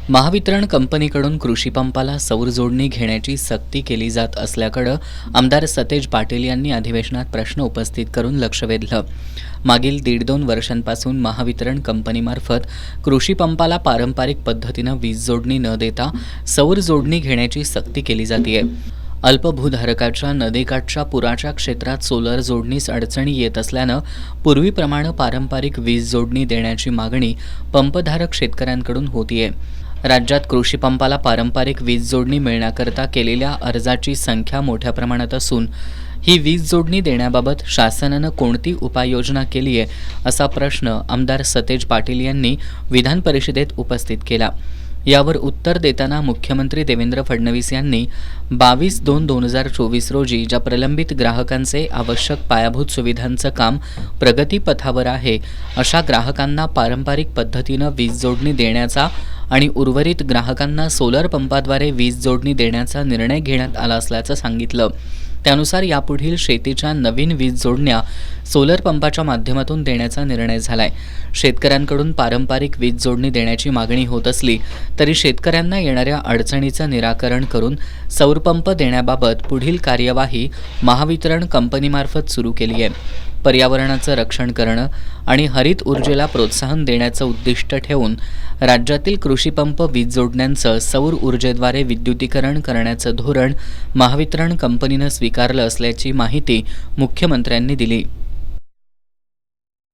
महावितरण कंपनीकडून कृषी पंपाला सौर जोडणी घेण्याची सक्ती केली जात असल्याकडे आमदार सतेज पाटील यांनी अधिवेशनात प्रश्न उपस्थित करून लक्ष वेधलं। मागील 1.5-2 वर्षांपासून महावितरण कंपनीमार्फत कृषी पंपाला पारंपरिक पद्धतीनं वीज जोडणी न देता सौर जोडणी घेण्याची सक्ती केली जाते। अल्पभूधारकाच्या नदीकाठच्या पुराच्या क्षेत्रात सोलर जोडणीस अडचणी येत असल्यानं पूर्वीप्रमाणे पारंपरिक वीज जोडणी देण्याची मागणी पंपधारक शेतकऱ्यांकडून होतीये। राज्यात कृषी पंपाला पारंपरिक वीज जोडणी मिळण्याकरता केलेल्या अर्जाची संख्या मोठ्या प्रमाणात असून ही वीज जोडणी देण्याबाबत शासनानं कोणती उपाययोजना केली आहे असा प्रश्न आमदार सतेज पाटील यांनी विधान परिषदेत उपस्थित केला। यावर उत्तर देताना मुख्यमंत्री देवेंद्र फडणवीस यांनी 22/2/2024 रोजी ज्या प्रलंबित ग्राहकांचे आवश्यक पायाभूत सुविधांचं काम प्रगतीपथावर आहे अशा ग्राहकांना पारंपरिक पद्धतीनं वीज जोडणी देण्याचा आणि उर्वरित ग्राहकांना सोलर पंपाद्वारे वीज जोडणी देण्याचा निर्णय घेण्यात आला असल्याचं सांगितलं। त्यानुसार यापुढील शेतीच्या नवीन वीज जोडण्या सोलर पंपाच्या माध्यमातून देण्याचा निर्णय झालाय। शेतकऱ्यांकडून पारंपरिक वीज जोडणी देण्याची मागणी होत असली तरी शेतकऱ्यांना येणाऱ्या अडचणीचं निराकरण करून सौर पंप देण्याबाबत पुढील कार्यवाही महावितरण कंपनीमार्फत सुरू केली आहे। पर्यावरणाचं रक्षण करणं आणि हरित ऊर्जेला प्रोत्साहन देण्याचं उद्दिष्ट ठेवून राज्यातील कृषी पंप वीज जोडण्यांचं सौर ऊर्जेद्वारे विद्युतीकरण करण्याचं धोरण महावितरण कंपनीनं स्वीकारलं असल्याची माहिती मुख्यमंत्र्यांनी दिली।